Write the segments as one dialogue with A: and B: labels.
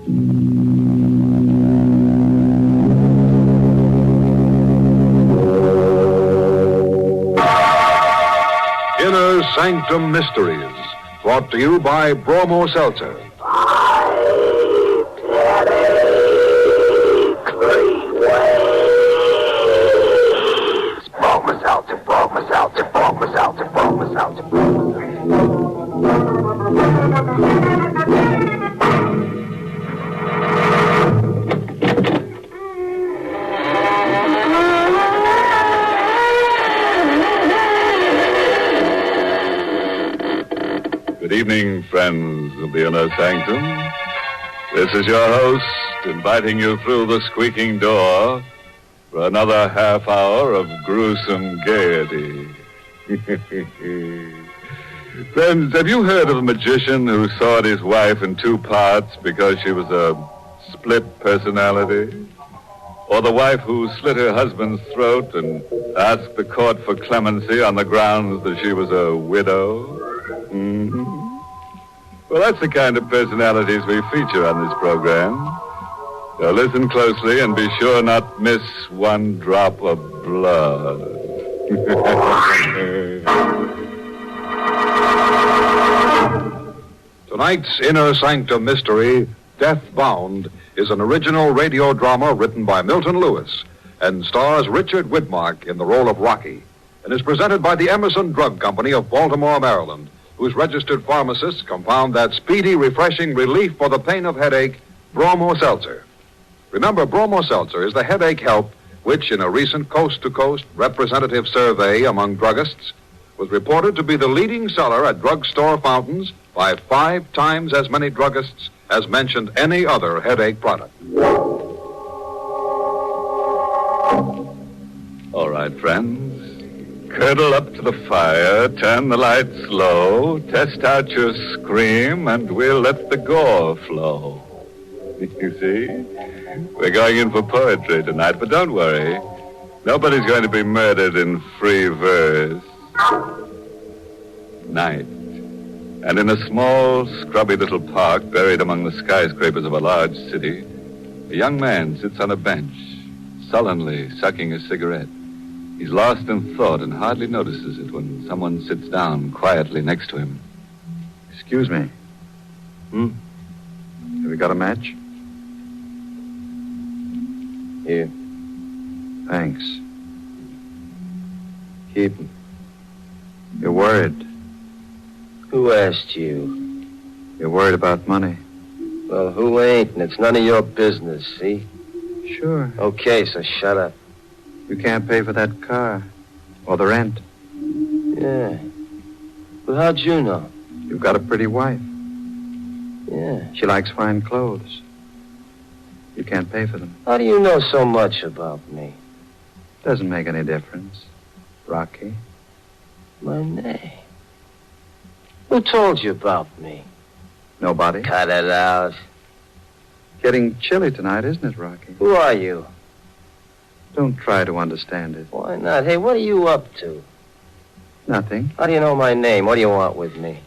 A: Inner Sanctum Mysteries, brought to you by Bromo Seltzer.
B: Good evening, friends of the Inner Sanctum. This is your host, inviting you through the squeaking door for another half hour of gruesome gaiety. Friends, have you heard of a magician who sawed his wife in two parts because she was a split personality? Or the wife who slit her husband's throat and asked the court for clemency on the grounds that she was a widow? Mm-hmm. Well, that's the kind of personalities we feature on this program. So listen closely and be sure not miss one drop of blood.
A: Tonight's Inner Sanctum Mystery, Death Bound, is an original radio drama written by Milton Lewis and stars Richard Widmark in the role of Rocky, and is presented by the Emerson Drug Company of Baltimore, Maryland, whose registered pharmacists compound that speedy, refreshing relief for the pain of headache, Bromo Seltzer. Remember, Bromo Seltzer is the headache help which, in a recent coast-to-coast representative survey among druggists, was reported to be the leading seller at drugstore fountains by 5 times as many druggists as mentioned any other headache product.
B: All right, friends. Curdle up to the fire, turn the lights low, test out your scream, and we'll let the gore flow. You see? We're going in for poetry tonight, but don't worry. Nobody's going to be murdered in free verse. Night. And in a small, scrubby little park buried among the skyscrapers of a large city, a young man sits on a bench, sullenly sucking a cigarette. He's lost in thought and hardly notices it when someone sits down quietly next to him.
C: Excuse me. Have you got a match?
D: Here.
C: Thanks. Keep 'em. You're worried.
D: Who asked you?
C: You're worried about money.
D: Well, who ain't? And it's none of your business, see?
C: Sure.
D: Okay, so shut up.
C: You can't pay for that car. Or the rent.
D: Yeah. Well, how'd you know?
C: You've got a pretty wife.
D: Yeah.
C: She likes fine clothes. You can't pay for them.
D: How do you know so much about me?
C: Doesn't make any difference. Rocky.
D: My name. Who told you about me?
C: Nobody.
D: Cut it out.
C: Getting chilly tonight, isn't it, Rocky?
D: Who are you?
C: Don't try to understand it.
D: Why not? Hey, what are you up to?
C: Nothing.
D: How do you know my name? What do you want with me?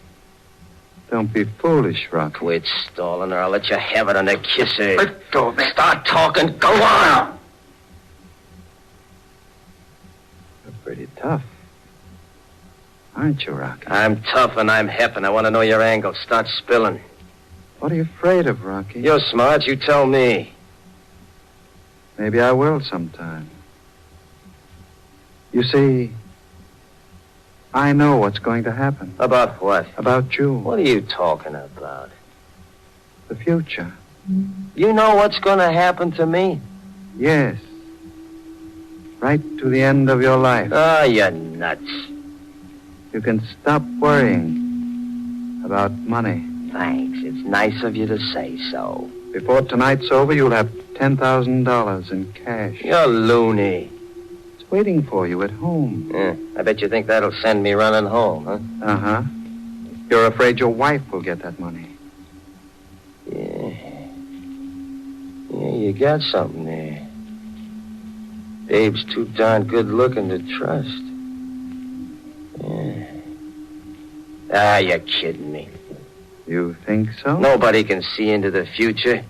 C: Don't be foolish, Rocky.
D: Quit stalling or I'll let you have it on the kisser.
C: Let go of me.
D: Start talking. Go on.
C: You're pretty tough. Aren't you, Rocky?
D: I'm tough and I'm hep and I want to know your angle. Start spilling.
C: What are you afraid of, Rocky?
D: You're smart. You tell me.
C: Maybe I will sometime. You see, I know what's going to happen.
D: About what?
C: About you.
D: What are you talking about?
C: The future.
D: You know what's going to happen to me?
C: Yes. Right to the end of your life.
D: Ah, you're nuts.
C: You can stop worrying about money.
D: Thanks. It's nice of you to say so.
C: Before tonight's over, you'll have $10,000 in cash.
D: You're loony.
C: It's waiting for you at home.
D: Yeah, I bet you think that'll send me running home, huh?
C: Uh-huh. You're afraid your wife will get that money.
D: Yeah. Yeah, you got something there. Babe's too darn good looking to trust. Yeah. Ah, you're kidding me.
C: You think so?
D: Nobody can see into the future.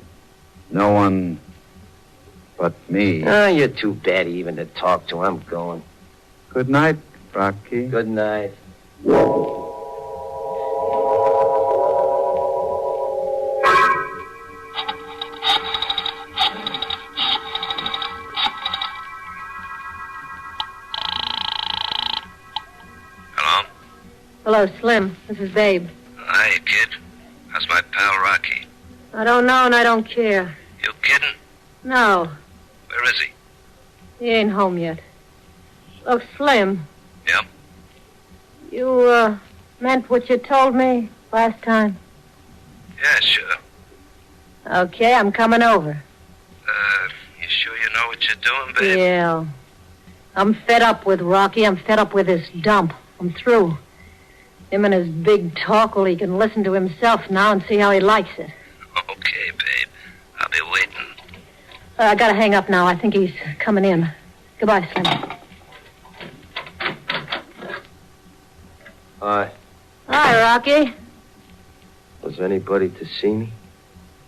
C: No one but me.
D: Oh, you're too batty even to talk to. I'm going.
C: Good night, Rocky.
D: Good night.
E: Hello?
F: Hello, Slim. This is Babe.
E: Hi, kid. How's my pal Rocky?
F: I don't know and I don't care.
E: You kidding?
F: No,
E: Where is he?
F: he ain't home yet. Look, Slim.
E: Yeah?
F: You, meant what you told me last time?
E: Yeah, sure.
F: Okay, I'm coming over.
E: You sure you know what you're doing, babe?
F: Yeah. I'm fed up with Rocky. I'm fed up with this dump. I'm through. Him and his big talk, well, he can listen to himself now and see how he likes it.
E: Okay, babe. I'll be waiting.
F: I gotta hang up now. I think he's coming in. Goodbye, Slim.
D: Hi.
F: Hi, Rocky.
D: Was anybody to see me?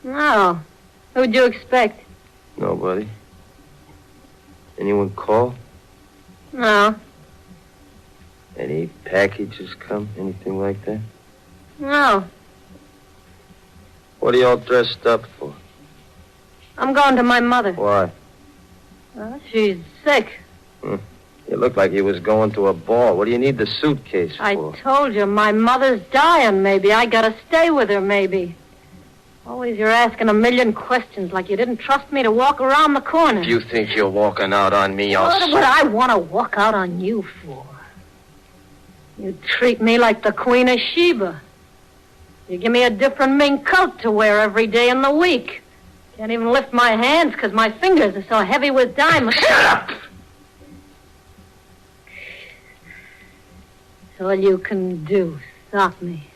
F: No. Who'd you expect?
D: Nobody. Anyone call?
F: No.
D: Any packages come? Anything like that?
F: No.
D: What are you all dressed up for?
F: I'm going to my mother.
D: Why?
F: She's sick.
D: You look like you was going to a ball. What do you need the suitcase for?
F: I told you, my mother's dying, maybe. I gotta stay with her, maybe. Always you're asking a million questions like you didn't trust me to walk around the corner.
D: If you think you're walking out on me,
F: What would I want to walk out on you for? You treat me like the Queen of Sheba. You give me a different mink coat to wear every day in the week. Can't even lift my hands because my fingers are so heavy with diamonds.
D: Shut up!
F: All you can do, stop me.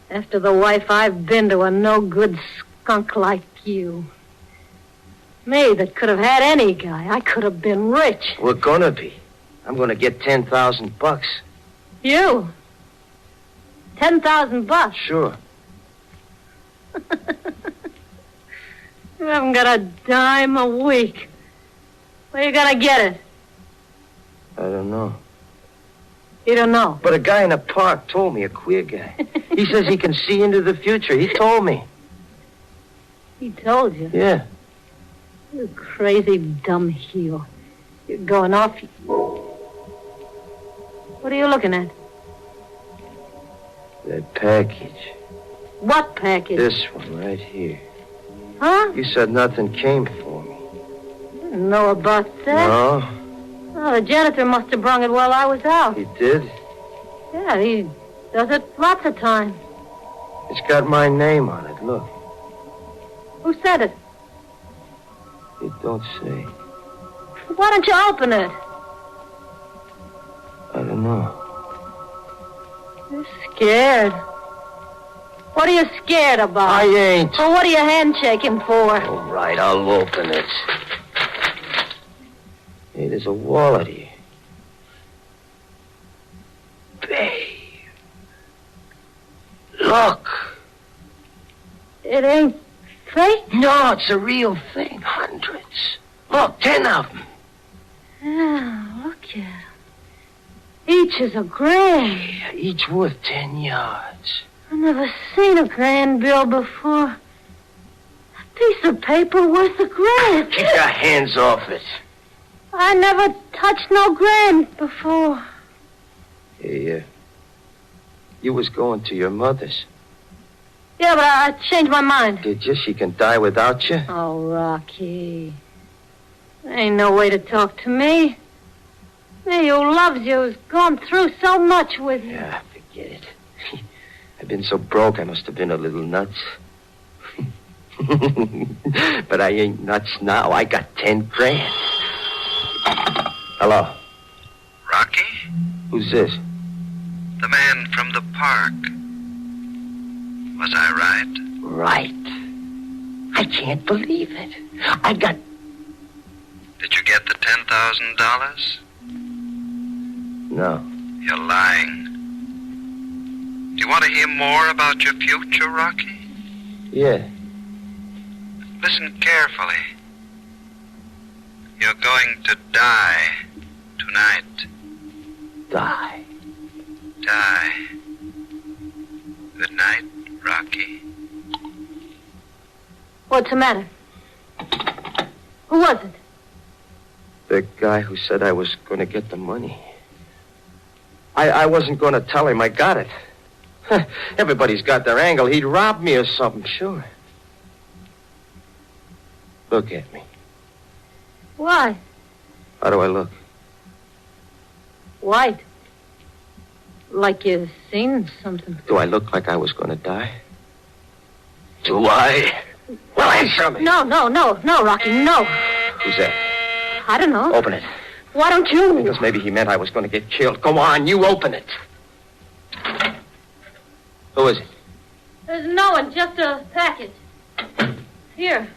F: After the wife I've been to a no-good skunk like you. Me that could have had any guy. I could have been rich.
D: We're gonna be. I'm gonna get $10,000.
F: You? $10,000.
D: Sure.
F: You haven't got a dime a week. Where you gonna get it?
D: I don't know.
F: You don't know.
D: But a guy in the park told me, a queer guy. He says he can see into the future. He told me.
F: He told you.
D: Yeah.
F: You crazy dumb heel. You're going off. What are you looking at?
D: That package.
F: What package?
D: This one right here.
F: Huh?
D: You said nothing came for me.
F: I didn't know about that.
D: No?
F: Oh, the janitor must have brung it while I was out.
D: He did?
F: Yeah, he does it lots of times.
D: It's got my name on it. Look.
F: Who said it?
D: It don't say.
F: Why don't you open it?
D: I don't know.
F: You're scared. What are you scared about?
D: I ain't.
F: Well, what are you handshaking for?
D: All right, I'll open it. Hey, there's a wallet here. Babe. Look.
F: It ain't fake?
D: No, it's a real thing. Hundreds. Look, 10 of them.
F: Yeah, look at 'em. Each is $1,000.
D: Each worth 10 yards.
F: I've never seen a grand bill before. A piece of paper worth $1,000.
D: Keep your hands off it.
F: I never touched no grand before.
D: Hey, you was going to your mother's.
F: Yeah, but I changed my mind.
D: Did you? She can die without you?
F: Oh, Rocky. Ain't no way to talk to me. Me who loves you has gone through so much with you.
D: Yeah, forget it. I've been so broke I must have been a little nuts. But I ain't nuts now. I got 10 grand. Hello.
E: Rocky?
D: Who's this?
E: The man from the park. Was I right?
D: Right. I can't believe it. I got...
E: Did you get the $10,000?
D: No.
E: You're lying. Do you want to hear more about your future, Rocky?
D: Yeah.
E: Listen carefully. You're going to die tonight.
D: Die.
E: Die. Good night, Rocky.
F: What's the matter? Who was it?
D: The guy who said I was going to get the money. I wasn't going to tell him I got it. Everybody's got their angle. He'd robbed me or something, sure. Look at me.
F: Why?
D: How do I look?
F: White. Like you've seen something.
D: Do I look like I was going to die? Do I? Well, answer me.
F: No, Rocky, no.
D: Who's that?
F: I don't know.
D: Open it.
F: Why don't you?
D: Because maybe he meant I was going to get killed. Go on, you open it. Who is it?
F: There's no one, just a package. Here.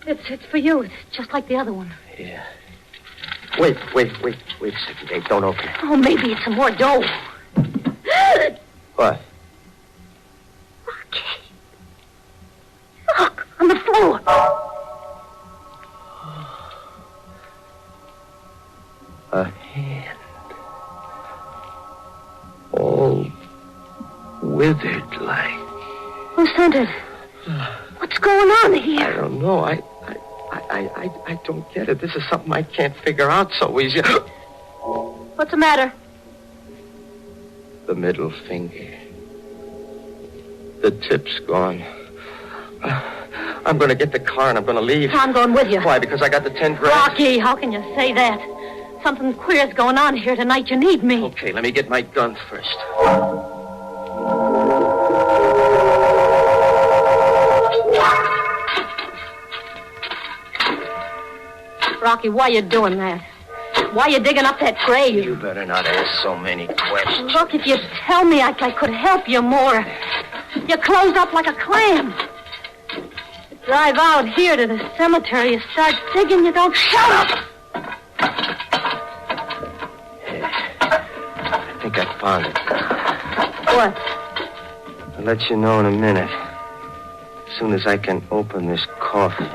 F: It's for you. It's just like the other one.
D: Yeah. Wait a second, Dave. Don't open it.
F: Oh, maybe it's some more dough.
D: What?
F: Rocky. Look, on the floor.
D: A hand. All withered like.
F: Who sent it? What's going on here?
D: I don't know. I don't get it. This is something I can't figure out so easy.
F: What's the matter?
D: The middle finger. The tip's gone. I'm going to get the car and I'm going to leave.
F: I'm going with you.
D: Why? Because I got the 10 grand?
F: Rocky, how can you say that? Something queer's going on here tonight. You need me.
D: Okay, let me get my gun first.
F: Rocky, why you doing that? Why you digging up that grave?
D: You better not ask so many questions.
F: Look, if you'd tell me, I could help you more. You closed up like a clam. You drive out here to the cemetery, you start digging, you don't shut up.
D: I think I found it.
F: What?
D: I'll let you know in a minute. As soon as I can open this coffin.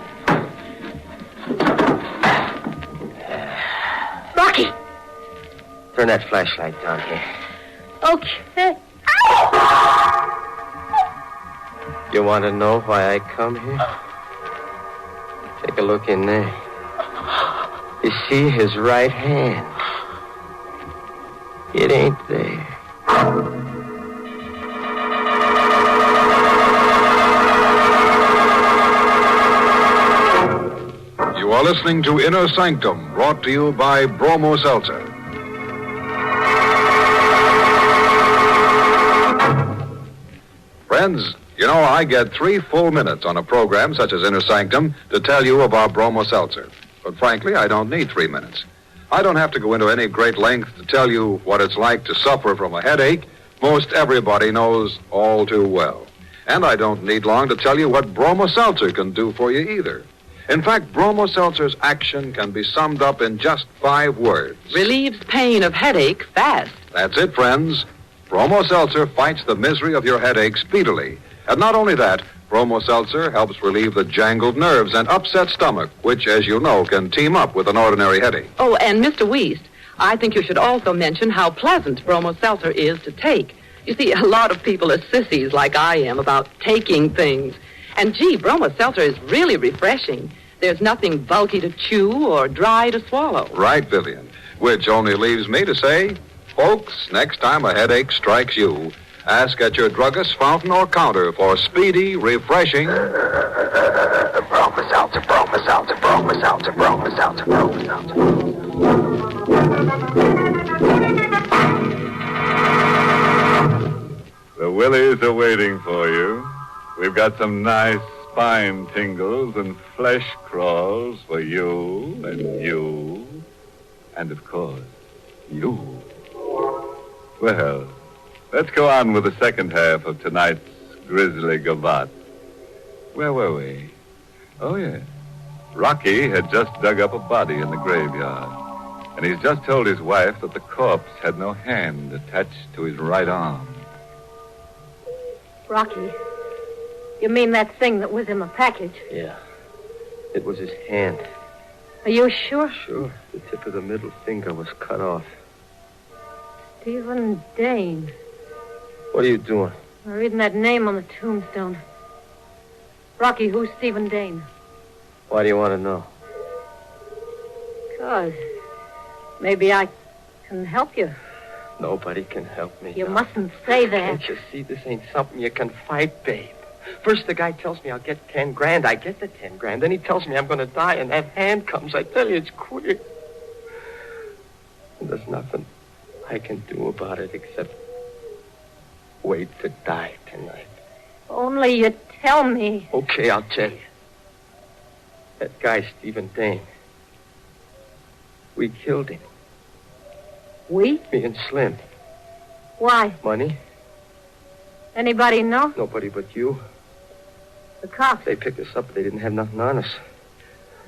F: Rocky!
D: Turn that flashlight down here.
F: Okay.
D: You want to know why I come here? Take a look in there. You see his right hand? It ain't there.
A: You are listening to Inner Sanctum, brought to you by Bromo Seltzer. Friends, you know, I get 3 full minutes on a program such as Inner Sanctum to tell you about Bromo Seltzer. But frankly, I don't need 3 minutes. I don't have to go into any great length to tell you what it's like to suffer from a headache. Most everybody knows all too well. And I don't need long to tell you what Bromo Seltzer can do for you either. In fact, Bromo Seltzer's action can be summed up in just 5 words.
G: Relieves pain of headache fast.
A: That's it, friends. Bromo Seltzer fights the misery of your headache speedily. And not only that, Bromo Seltzer helps relieve the jangled nerves and upset stomach, which, as you know, can team up with an ordinary headache.
G: Oh, and Mr. Wiest, I think you should also mention how pleasant Bromo Seltzer is to take. You see, a lot of people are sissies like I am about taking things. And, gee, Bromo Seltzer is really refreshing. There's nothing bulky to chew or dry to swallow.
A: Right, Vivian. Which only leaves me to say, folks, next time a headache strikes you, ask at your druggist, fountain, or counter for speedy, refreshing...
D: Bromo Seltzer, Bromo Seltzer, Bromo Seltzer, Bromo Seltzer, Bromo Seltzer.
B: The Willies are waiting for you. We've got some nice spine tingles and flesh crawls for you, and of course, you. Well, let's go on with the second half of tonight's grisly gavotte. Where were we? Oh, yeah. Rocky had just dug up a body in the graveyard, and he's just told his wife that the corpse had no hand attached to his right arm.
F: Rocky, you mean that thing that was in the package?
D: Yeah. It was his hand.
F: Are you sure?
D: Sure. The tip of the middle finger was cut off.
F: Stephen Dane.
D: What are you doing?
F: I'm reading that name on the tombstone. Rocky, who's Stephen Dane?
D: Why do you want to know?
F: Because maybe I can help you.
D: Nobody can help me.
F: You mustn't say that.
D: Can't you see this ain't something you can fight, babe? First, the guy tells me I'll get 10 grand. I get the 10 grand. Then he tells me I'm going to die, and that hand comes. I tell you, it's quick. And there's nothing I can do about it except wait to die tonight.
F: Only you tell me.
D: Okay, I'll tell you. That guy, Stephen Dane. We killed him.
F: We?
D: Me and Slim.
F: Why?
D: Money?
F: Anybody know?
D: Nobody but you.
F: The cops.
D: They picked us up, but they didn't have nothing on us.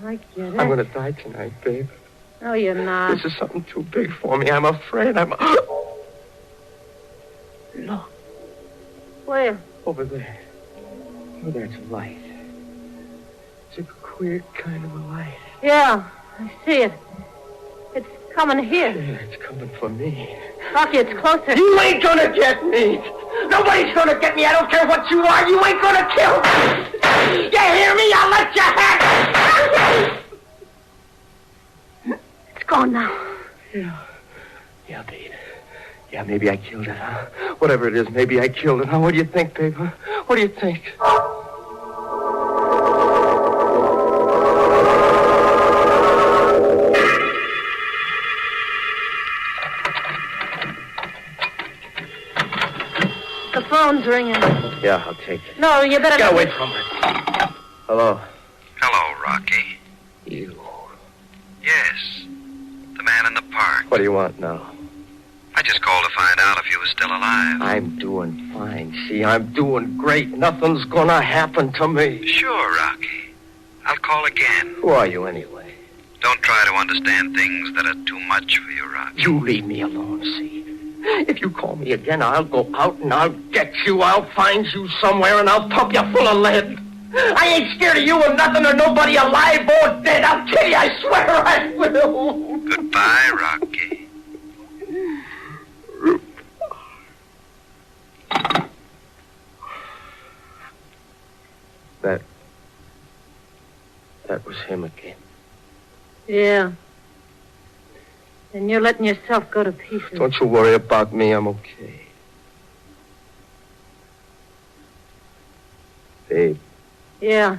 F: I get it.
D: I'm going to die tonight, babe.
F: No, you're not.
D: This is something too big for me. I'm afraid. Look.
F: Where?
D: Over there. Oh, there's a light. It's a queer kind of a light.
F: Yeah, I see it. It's coming here.
D: Yeah, it's coming for me.
F: Rocky, it's closer.
D: You ain't gonna get me. Nobody's gonna get me. I don't care what you are. You ain't gonna kill me. You hear me? I'll let you have it.
F: It's gone now.
D: Yeah, babe. Yeah, maybe I killed it, huh? Whatever it is, maybe I killed it, huh? What do you think, babe, huh? What do you think?
F: The phone's ringing.
D: Yeah, I'll take it.
F: No, you better...
D: Get away from it. Hello?
E: Hello, Rocky.
D: You.
E: Yes. The man in the park.
D: What do you want now?
E: I just called to find out if you were still alive.
D: I'm doing fine. See, I'm doing great. Nothing's gonna happen to me.
E: Sure, Rocky. I'll call again.
D: Who are you, anyway?
E: Don't try to understand things that are too much for you, Rocky.
D: You leave me alone, see? If you call me again, I'll go out and I'll get you. I'll find you somewhere and I'll pump you full of lead. I ain't scared of you or nothing or nobody alive or dead. I'll kill you, I swear I will.
E: Goodbye, Rocky.
D: That was him again.
F: Yeah. And you're letting yourself go to pieces.
D: Don't you worry about me. I'm okay. Babe.
F: Yeah.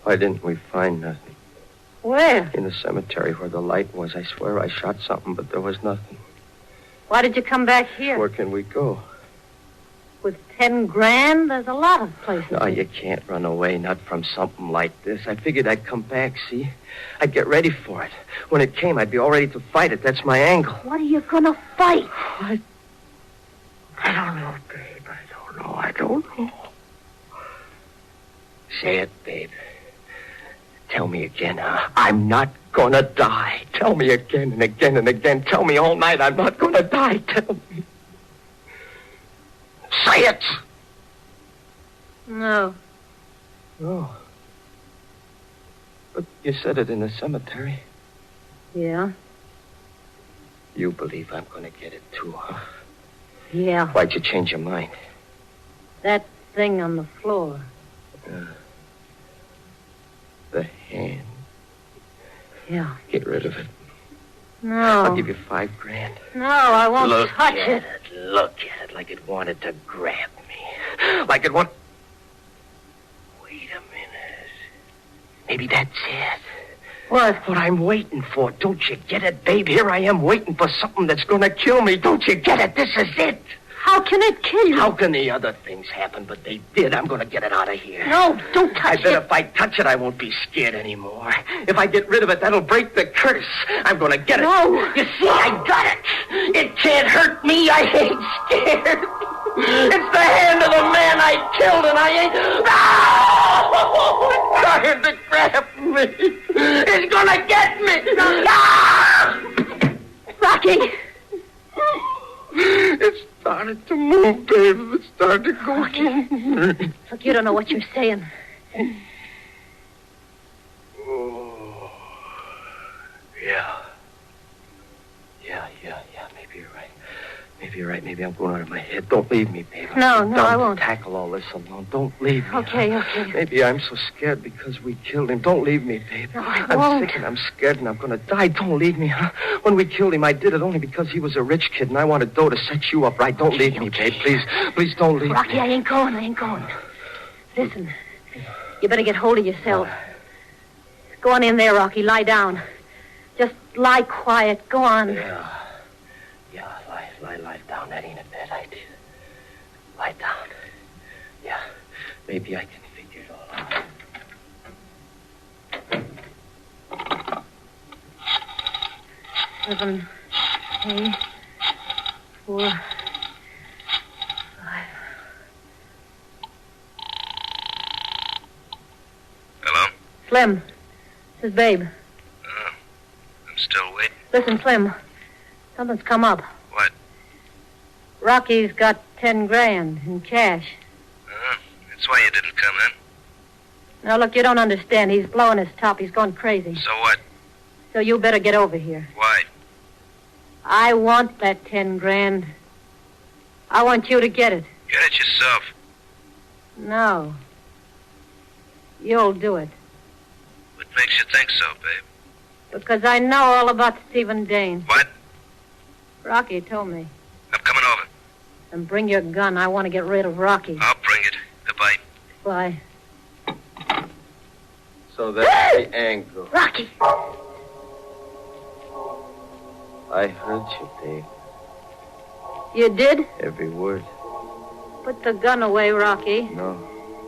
D: Why didn't we find nothing?
F: Where?
D: In the cemetery where the light was. I swear I shot something, but there was nothing.
F: Why did you come back here?
D: Where can we go?
F: With 10 grand, there's a lot of places.
D: No, you can't run away, not from something like this. I figured I'd come back, see? I'd get ready for it. When it came, I'd be all ready to fight it. That's my angle.
F: What are you gonna fight?
D: I don't know, babe. I don't know. Say it, babe. Tell me again, huh? I'm not gonna die. Tell me again and again and again. Tell me all night I'm not gonna die. Tell me. Say it!
F: No.
D: No. But you said it in the cemetery.
F: Yeah?
D: You believe I'm gonna get it too, huh?
F: Yeah.
D: Why'd you change your mind?
F: That thing on the floor.
D: The hand.
F: Yeah.
D: Get rid of it.
F: No.
D: I'll give you $5 grand.
F: No, I won't
D: Look
F: touch
D: at
F: it.
D: Look at it like it wanted to grab me. Like it want... Wait a minute. Maybe that's it.
F: What?
D: What I'm waiting for. Don't you get it, babe? Here I am waiting for something that's gonna kill me. Don't you get it? This is it.
F: How can it kill you?
D: How can the other things happen? But they did. I'm gonna get it out of here.
F: No, don't touch
D: I bet
F: it.
D: if I touch it, I won't be scared anymore. If I get rid of it, that'll break the curse. I'm gonna get it.
F: No.
D: You see, I got it. It can't hurt me. I ain't scared. It's the hand of the man I killed, and I ain't... No! It's trying to grab me. It's gonna get me.
F: Rocky!
D: It started to move, babe. It started to go.
F: Look, you don't know what you're saying.
D: you're right. Maybe I'm going out of my head. Don't leave me, babe.
F: No, I won't.
D: Tackle all this alone. Don't leave me.
F: Okay.
D: Maybe I'm so scared because we killed him. Don't leave me, babe.
F: No, I
D: I'm
F: won't.
D: sick and I'm scared and I'm going to die. Don't leave me, huh? When we killed him, I did it only because he was a rich kid and I wanted dough to set you up right. Don't leave me, babe. Please don't leave
F: Rocky,
D: me.
F: I ain't going. Listen, you better get hold of yourself. Go on in there, Rocky. Lie down. Just lie quiet. Go on.
D: Yeah, lie down. That ain't a bad idea. Lie down. Yeah, maybe I can figure it all out.
F: 7, 8, 4, 5.
E: Hello?
F: Slim, this is Babe.
E: I'm still waiting.
F: Listen, Slim, something's come up.
E: What?
F: Rocky's got 10 grand in cash.
E: That's why you didn't come in.
F: Now, look, you don't understand. He's blowing his top. He's going crazy.
E: So what?
F: So you better get over here.
E: Why?
F: I want that 10 grand. I want you to get it.
E: Get it yourself.
F: No. You'll do it.
E: What makes you think so, babe?
F: Because I know all about Stephen Dane.
E: What?
F: Rocky told me.
E: I'm coming over.
F: And bring your gun. I want to get rid of Rocky.
E: I'll bring it. Goodbye.
F: Bye.
D: So that's the angle.
F: Rocky!
D: I heard you, Dave.
F: You did?
D: Every word.
F: Put the gun away, Rocky.
D: No,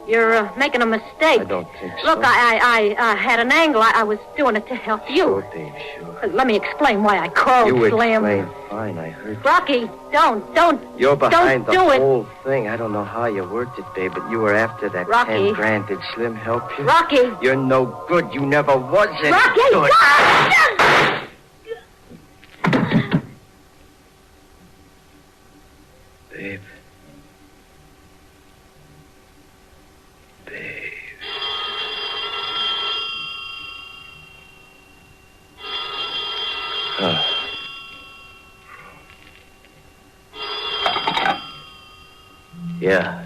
F: You're making a mistake.
D: I don't think so.
F: Look, I had an angle. I was doing it to help you.
D: Sure, Dave, sure.
F: Let me explain why I called
D: You
F: Slim.
D: explained fine, I heard you.
F: Rocky, don't.
D: You're behind
F: don't
D: the
F: do it.
D: whole thing. I don't know how you worked it, babe, but you were after that
F: Rocky.
D: 10 grand. Did Slim help you?
F: Rocky!
D: You're no good. You never was any
F: Rocky!
D: good. Babe. Yeah.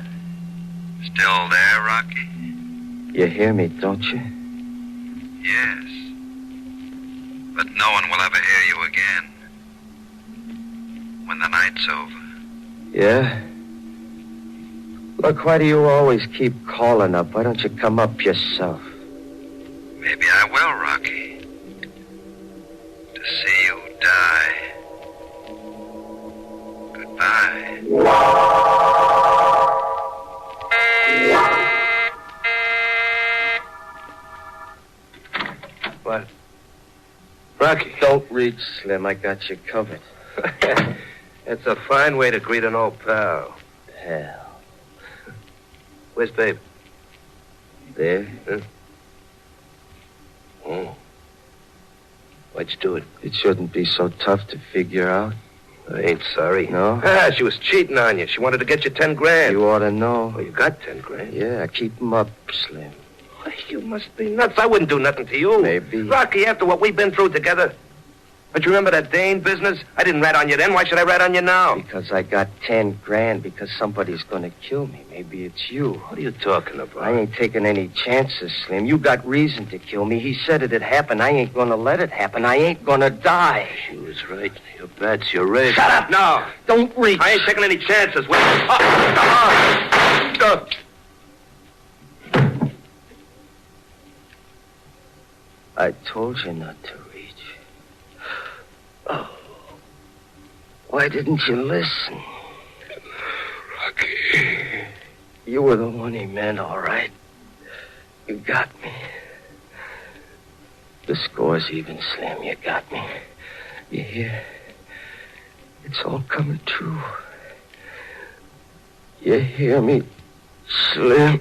E: Still there, Rocky?
D: You hear me, don't you?
E: Yes. But no one will ever hear you again. When the night's over.
D: Yeah? Look, why do you always keep calling up? Why don't you come up yourself?
E: Maybe I will, Rocky. To see you die. Goodbye.
D: What? Rocky. Don't reach, Slim. I got you covered.
H: That's a fine way to greet an old pal.
D: Hell.
H: Where's Babe?
D: There?
H: Huh? Oh. Why'd you do it?
D: It shouldn't be so tough to figure out.
H: I ain't sorry.
D: No?
H: She was cheating on you. She wanted to get you 10 grand.
D: You ought to know.
H: Oh, you got 10 grand?
D: Yeah, keep 'em up, Slim.
H: Why, you must be nuts. I wouldn't do nothing to you.
D: Maybe.
H: Rocky, after what we've been through together. But you remember that Dane business? I didn't rat on you then. Why should I rat on you now?
D: Because I got 10 grand because somebody's gonna kill me. Maybe it's you.
H: What are you talking about?
D: I ain't taking any chances, Slim. You got reason to kill me. He said it'd happen. I ain't gonna let it happen. I ain't gonna die.
H: She was right. Your bats, you're red.
D: Shut up now. Don't reach.
H: I ain't taking any chances. Wait.
D: I told you not to reach. Oh. Why didn't you listen?
H: Rocky.
D: You were the one he meant, all right. You got me. The score's even, Slim. You got me. You hear? It's all coming true. You hear me, Slim?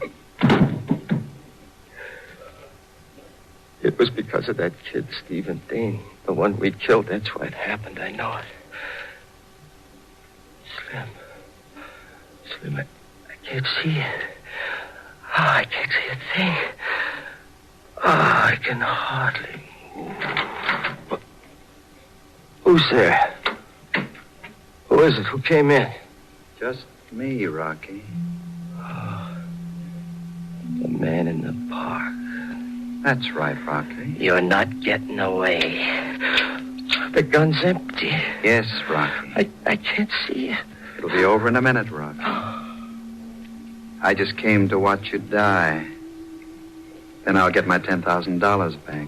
D: It was because of that kid, Stephen Dane. The one we killed. That's why it happened. I know it. Slim, I can't see it. Oh, I can't see a thing. Oh, I can hardly move. Who's there? Who Who is it? Who came in?
C: Just me, Rocky.
D: The man in the park.
C: That's right, Rocky.
D: You're not getting away. The gun's empty.
C: Yes, Rocky.
D: I can't see you.
C: It'll be over in a minute, Rocky. I just came to watch you die. Then I'll get my $10,000 back.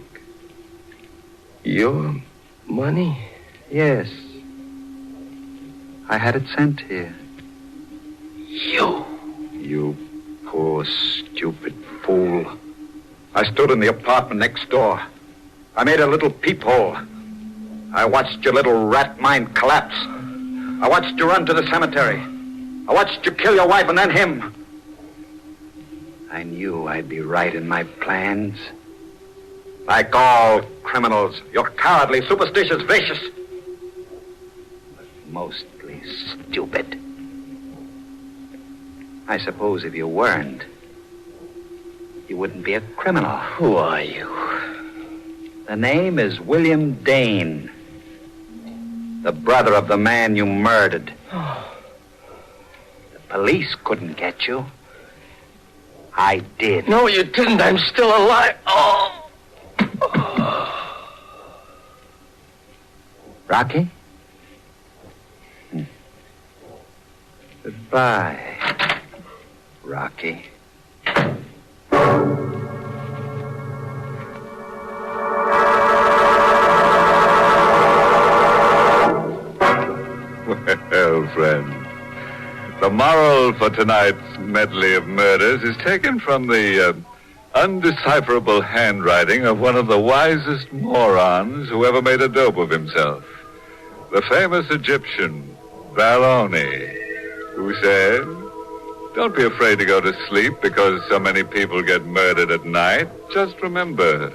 D: Your money?
C: Yes. I had it sent here.
D: You
A: Poor, stupid fool. I stood in the apartment next door. I made a little peephole. I watched your little rat mind collapse. I watched you run to the cemetery. I watched you kill your wife and then him.
C: I knew I'd be right in my plans.
A: Like all criminals, you're cowardly, superstitious, vicious.
C: But mostly stupid. I suppose if you weren't, you wouldn't be a criminal.
D: Who are you?
C: The name is William Dane. The brother of the man you murdered. The police couldn't get you. I did.
D: No, you didn't. I'm still alive.
C: Rocky? Goodbye, Rocky.
B: Well, friend, the moral for tonight's medley of murders is taken from the undecipherable handwriting of one of the wisest morons who ever made a dope of himself. The famous Egyptian, Baloney, who said, "Don't be afraid to go to sleep because so many people get murdered at night. Just remember,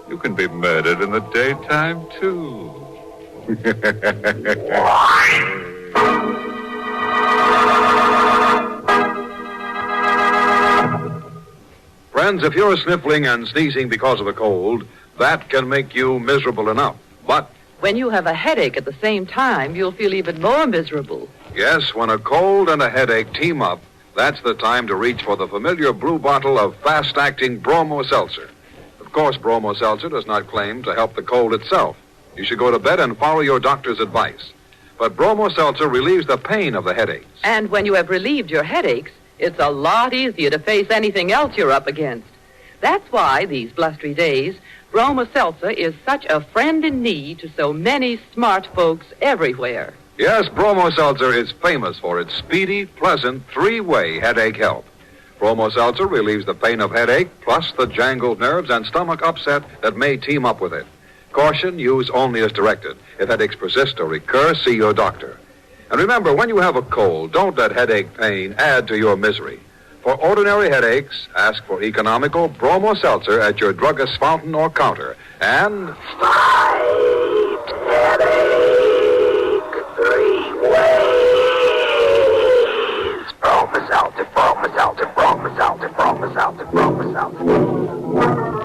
B: you can be murdered in the daytime, too."
A: Friends, if you're sniffling and sneezing because of a cold, that can make you miserable enough. But,
G: When you have a headache at the same time, you'll feel even more miserable.
A: yes, when a cold and a headache team up, that's the time to reach for the familiar blue bottle of fast-acting Bromo Seltzer. Of course, Bromo Seltzer does not claim to help the cold itself. You should go to bed and follow your doctor's advice. But Bromo Seltzer relieves the pain of the headaches.
G: And when you have relieved your headaches, it's a lot easier to face anything else you're up against. That's why, these blustery days, Bromo Seltzer is such a friend in need to so many smart folks everywhere.
A: Yes, Bromo Seltzer is famous for its speedy, pleasant, three-way headache help. Bromo Seltzer relieves the pain of headache, plus the jangled nerves and stomach upset that may team up with it. Caution, use only as directed. If headaches persist or recur, see your doctor. And remember, when you have a cold, don't let headache pain add to your misery. For ordinary headaches, ask for economical Bromo Seltzer at your druggist's fountain or counter. And
D: Fight headache 3 ways. Bromo Seltzer, Bromo Seltzer, Bromo Seltzer, Bromo Seltzer, Bromo Seltzer.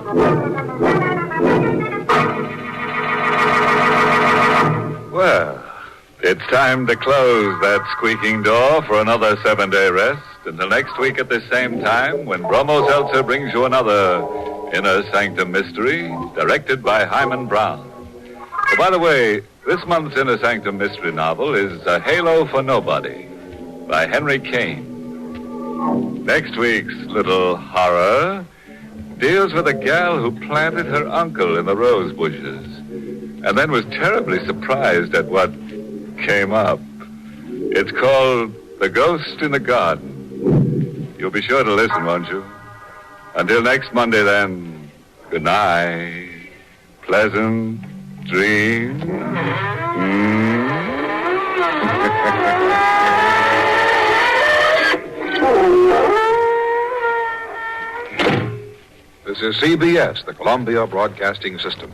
B: Well, it's time to close that squeaking door for another 7-day rest. Until next week at the same time, when Bromo Seltzer brings you another Inner Sanctum mystery, directed by Hyman Brown. Oh, by the way, this month's Inner Sanctum mystery novel is A Halo for Nobody by Henry Kane. Next week's little horror deals with a gal who planted her uncle in the rose bushes and then was terribly surprised at what came up. It's called The Ghost in the Garden. You'll be sure to listen, won't you? Until next Monday, then, good night. Pleasant dreams.
A: this is CBS, the Columbia Broadcasting System.